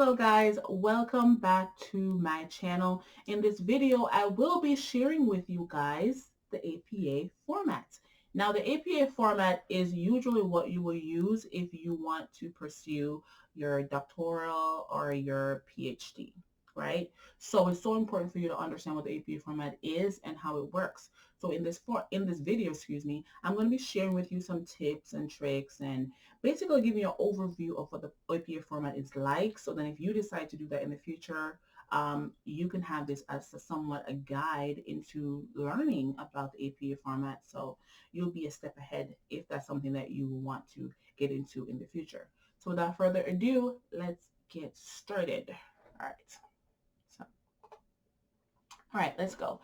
Hello guys, welcome back to my channel. In this video, I will be sharing with you guys the APA format. Now the APA format is usually what you will use if you want to pursue your doctoral or your PhD, right? So it's so important for you to understand what the APA format is and how it works. So in this video, I'm going to be sharing with you some tips and tricks and basically giving you an overview of what the APA format is like. So then if you decide to do that in the future, you can have this as somewhat a guide into learning about the APA format. So you'll be a step ahead if that's something that you want to get into in the future. So without further ado, let's get started. All right. So, all right, let's go.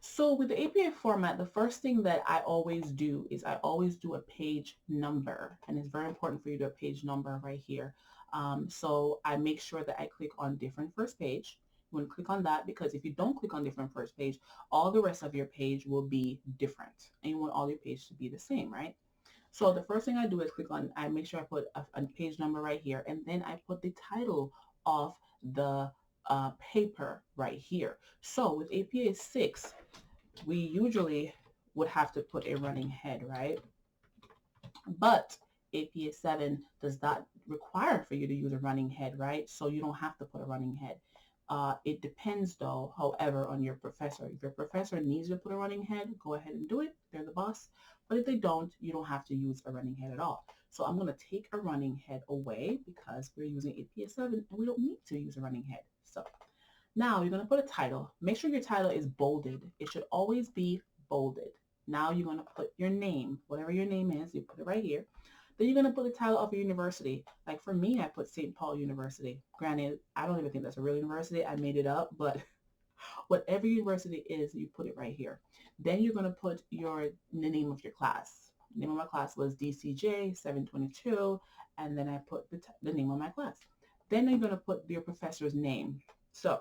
So with the APA format, the first thing that I always do is I always do a page number, and it's very important for you to do a page number right here. So I make sure that I click on different first page. You want to click on that because if you don't click on different first page, all the rest of your page will be different, and you want all your page to be the same, right? So the first thing I do is I make sure I put a page number right here, and then I put the title of the paper right here. So with APA 6, we usually would have to put a running head, right? But APA 7 does not require for you to use a running head, right? So you don't have to put a running head. It depends though, however, on your professor. If your professor needs you to put a running head, go ahead and do it. They're the boss. But if they don't, you don't have to use a running head at all. So I'm going to take a running head away because we're using APA 7 and we don't need to use a running head. So now you're going to put a title. Make sure your title is bolded. It should always be bolded. Now you're going to put your name, whatever your name is, you put it right here. Then you're going to put the title of your university. Like for me, I put St. Paul University. Granted, I don't even think that's a real university. I made it up, but whatever university is, you put it right here. Then you're going to put the name of your class. The name of my class was DCJ 722, and then I put the name of my class. Then you're going to put your professor's name. So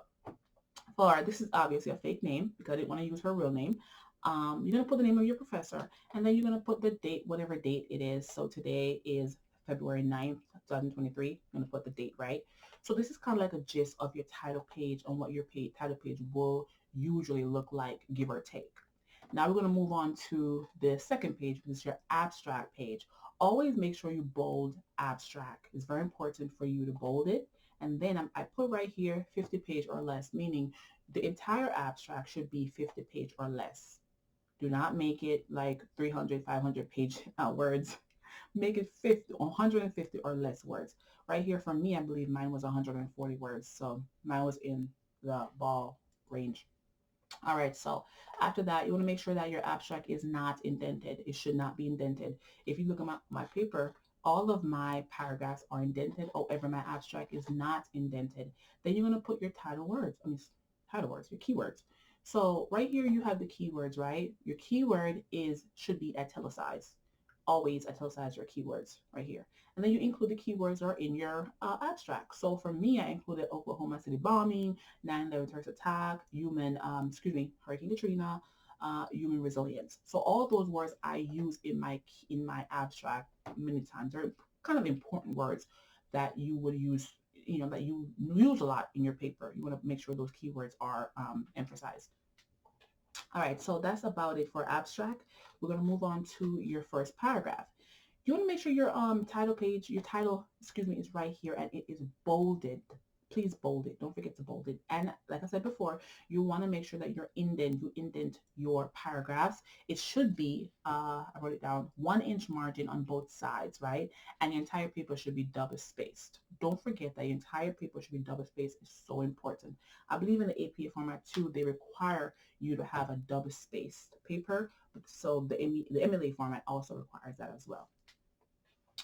this is obviously a fake name because I didn't want to use her real name. You're going to put the name of your professor, and then you're going to put the date, whatever date it is. So today is February 9th, 2023. You're going to put the date, right? So this is kind of like a gist of your title page on what your title page will usually look like, give or take. Now we're going to move on to the second page, which is your abstract page. Always make sure you bold abstract. It's very important for you to bold it. And then I put right here 50 page or less, meaning the entire abstract should be 50 page or less. Do not make it like 300, 500 page words. Make it 50, 150 or less words. Right here for me, I believe mine was 140 words. So mine was in the ball range. All right, so after that, you want to make sure that your abstract is not indented. It should not be indented. If you look at my paper, all of my paragraphs are indented. However, my abstract is not indented. Then you're going to put your your keywords. So right here, you have the keywords, right? Your keyword should be italicized. Always italicize your keywords right here. And then you include the keywords that are in your abstract. So for me, I included Oklahoma City bombing, 9/11 terrorist attack, Hurricane Katrina, human resilience. So all those words I use in my abstract many times. They're kind of important words that you would use, that you use a lot in your paper. You want to make sure those keywords are emphasized. All right, so that's about it for abstract. We're going to move on to your first paragraph. You want to make sure your title, is right here and it is bolded. Please bold it. Don't forget to bold it. And like I said before, you want to make sure that you indent your paragraphs. It should be, I wrote it down, 1-inch margin on both sides, right? And your entire paper should be double spaced. Don't forget that your entire paper should be double spaced. It's so important. I believe in the APA format too, they require you to have a double spaced paper. So the MLA format also requires that as well.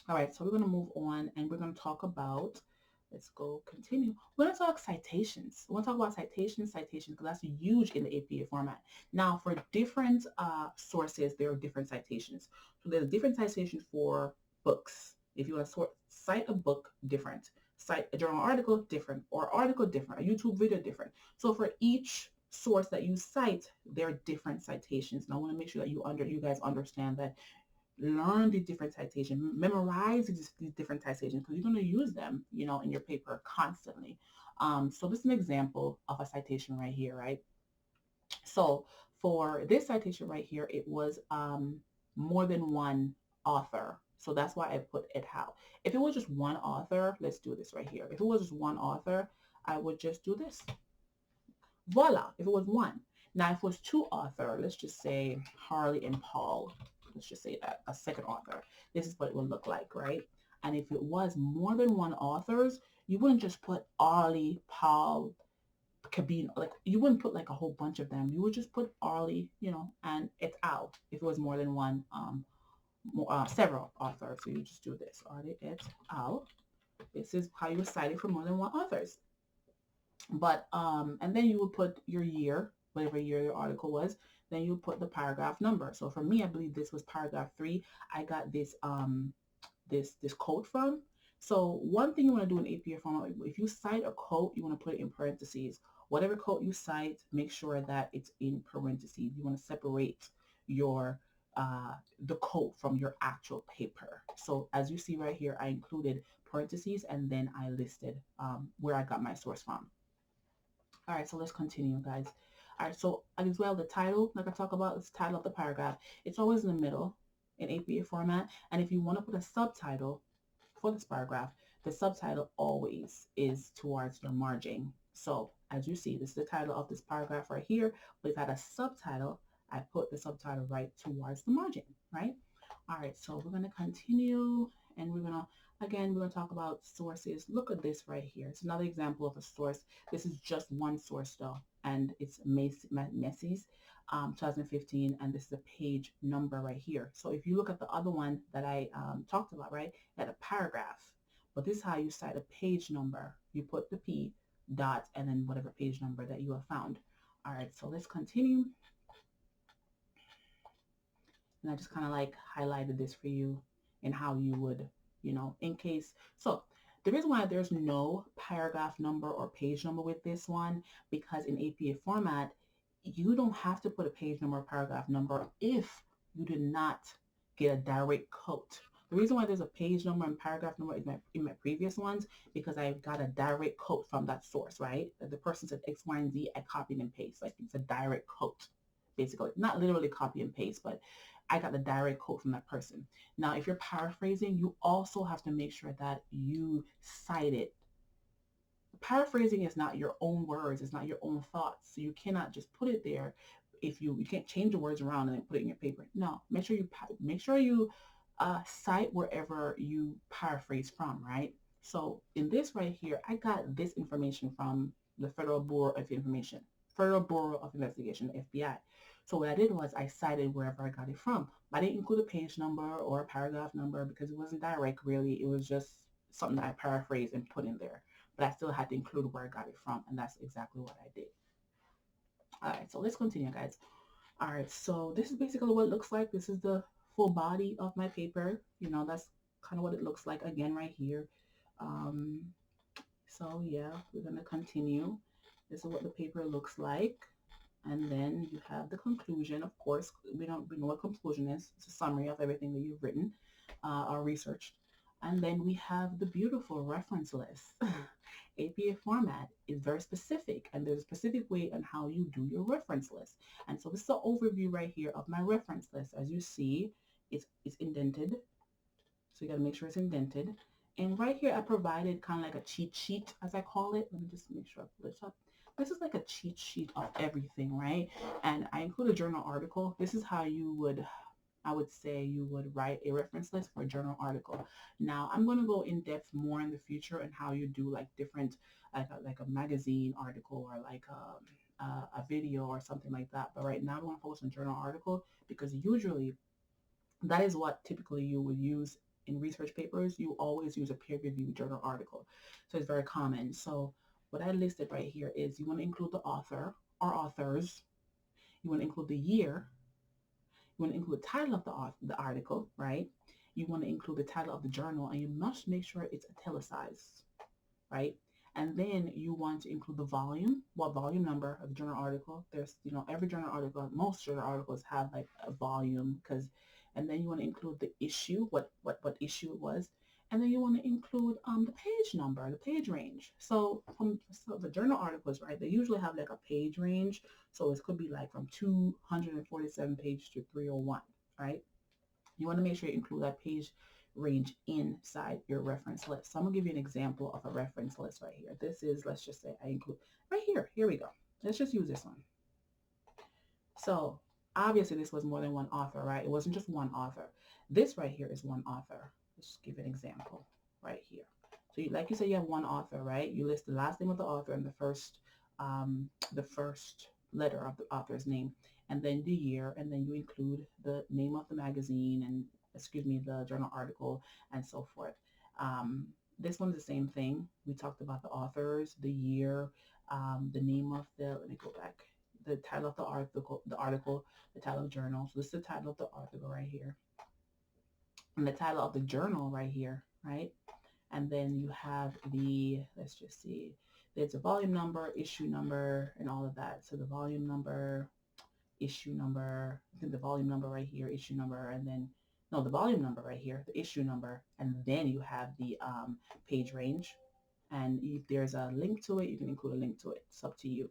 All right, so we're going to move on and we're going to talk about, let's go continue. We're going to talk citations. We're going to talk about citations, because that's huge in the APA format. Now, for different sources, there are different citations. So there's different citations for books. If you want to cite a book, different. Cite a journal article, different. Or article, different. A YouTube video, different. So for each source that you cite, there are different citations. And I want to make sure that you guys understand that learn the different citations, memorize these different citations because you're going to use them, in your paper constantly. So this is an example of a citation right here, right? So for this citation right here, it was more than one author. So that's why I put it how. If it was just one author, let's do this right here. If it was just one author, I would just do this. Voila, if it was one. Now, if it was two author, let's just say Harley and Paul. Let's just say that, a second author. This is what it would look like, right? And if it was more than one authors, you wouldn't just put Harley, Paul, Cabine, like you wouldn't put like a whole bunch of them. You would just put Arlie, and et al. If it was more than one, several authors. So you just do this, Arlie et al. This is how you cite it for more than one authors. But and then you would put your year, whatever year your article was. Then you would put the paragraph number. So for me, I believe this was paragraph 3. I got this quote from. So one thing you want to do in APA format, if you cite a quote, you want to put it in parentheses. Whatever quote you cite, make sure that it's in parentheses. You want to separate your the quote from your actual paper. So as you see right here, I included parentheses and then I listed where I got my source from. All right, so let's continue, guys. All right, so as well, the title, like I talk about, is the title of the paragraph. It's always in the middle in APA format. And if you want to put a subtitle for this paragraph, the subtitle always is towards your margin. So as you see, this is the title of this paragraph right here. But if I had a subtitle, I put the subtitle right towards the margin, right? All right, so we're going to continue and we're going to talk about sources. Look at this right here. It's another example of a source. This is just one source though, and it's Macy's 2015, and this is a page number right here. So if you look at the other one that I talked about, right, at a paragraph, but this is how you cite a page number. You put the P dot and then whatever page number that you have found. All right, so let's continue. And I just kind of like highlighted this for you and how you would, in case. So the reason why there's no paragraph number or page number with this one, because in APA format, you don't have to put a page number or paragraph number if you did not get a direct quote. The reason why there's a page number and paragraph number in my previous ones, because I got a direct quote from that source, right? The person said X, Y, and Z, I copied and paste. Like it's a direct quote, basically. Not literally copy and paste, but I got the direct quote from that person. Now, if you're paraphrasing, you also have to make sure that you cite it. Paraphrasing is not your own words. It's not your own thoughts. So you cannot just put it there. If you can't change the words around and then put it in your paper. No, make sure you cite wherever you paraphrase from, right? So in this right here, I got this information from the Federal Bureau of Investigation, the FBI. So what I did was I cited wherever I got it from. I didn't include a page number or a paragraph number because it wasn't direct really. It was just something that I paraphrased and put in there. But I still had to include where I got it from, and that's exactly what I did. All right, so let's continue, guys. All right, so this is basically what it looks like. This is the full body of my paper. That's kind of what it looks like again right here. So yeah, we're going to continue. This is what the paper looks like. And then you have the conclusion. Of course, we know what conclusion is. It's a summary of everything that you've written or researched. And then we have the beautiful reference list. APA format is very specific, and there's a specific way on how you do your reference list. And so this is an overview right here of my reference list. As you see, it's indented. So you got to make sure it's indented. And right here, I provided kind of like a cheat sheet, as I call it. Let me just make sure I pull this up. This is like a cheat sheet of everything, right? And I include a journal article. This is how you would, I would say you would write a reference list for a journal article. Now, I'm going to go in depth more in the future on how you do like different, like a magazine article or like a video or something like that. But right now, I want to focus on journal article because usually that is what typically you would use in research papers. You always use a peer-reviewed journal article. So it's very common. So what I listed right here is you want to include the author or authors. You want to include the year. You want to include the title of the article, right? You want to include the title of the journal, and you must make sure it's italicized, right? And then you want to include the volume, what volume number of the journal article. There's, every journal article, most journal articles have like a volume because and then you want to include the issue, what issue it was, and then you want to include the page number, the page range. So the journal articles, right, they usually have like a page range, so it could be like from 247 pages to 301, right? You want to make sure you include that page range inside your reference list. So I'm gonna give you an example of a reference list right here. This is, let's just say I include right here. Here we go. Let's just use this one. So obviously this was more than one author, right? It wasn't just one author. This right here is one author. Let's just give an example right here. So like you said, you have one author, right? You list the last name of the author and the first letter of the author's name, and then the year, and then you include the name of the magazine and, excuse me, the journal article and so forth. This one's the same thing. We talked about the authors, the year, the name of the, let me go back, the title of the article, the title of the journal. So this is the title of the article right here, and the title of the journal right here, right? And then you have the, let's just see, there's a volume number, issue number, and all of that. So the volume number, issue number, I think the volume number right here, issue number, and then, no, the volume number right here, the issue number, and then you have the page range. And if there's a link to it, you can include a link to it. It's up to you.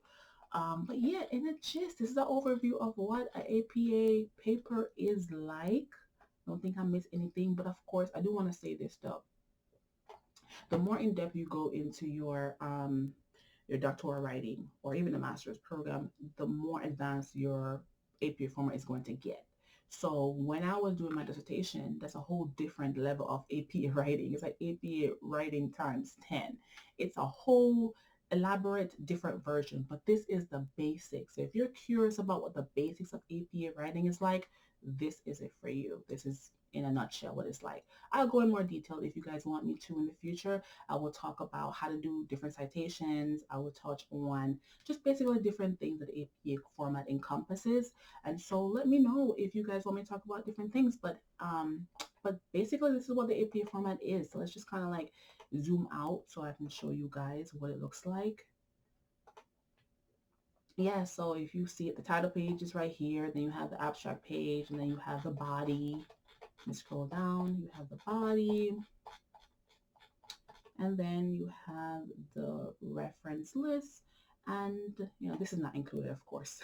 But yeah, in a gist, this is an overview of what an APA paper is like. I don't think I missed anything, but of course, I do want to say this though. The more in depth you go into your doctoral writing or even a master's program, the more advanced your APA format is going to get. So when I was doing my dissertation, that's a whole different level of APA writing. It's like APA writing times 10. It's a whole elaborate different version, but this is the basics. So if you're curious about what the basics of APA writing is like, this is it for you. This is in a nutshell what it's like. I'll go in more detail if you guys want me to in the future. I will talk about how to do different citations. I will touch on just basically different things that the APA format encompasses. And so let me know if you guys want me to talk about different things. But basically this is what the APA format is. So let's just kind of like zoom out so I can show you guys what it looks like. Yeah, so if you see it, the title page is right here. Then you have the abstract page, and then you have the body. You scroll down, you have the body, and then you have the reference list. And this is not included, of course.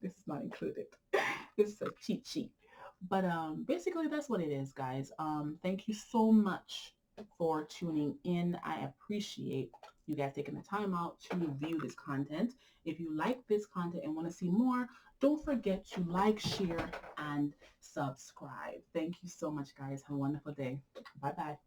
This is not included. This is a cheat sheet. But basically that's what it is, guys. Thank you so much for tuning in. I appreciate you guys taking the time out to view this content. If you like this content and want to see more, don't forget to like, share, and subscribe. Thank you so much, guys. Have a wonderful day. Bye-bye.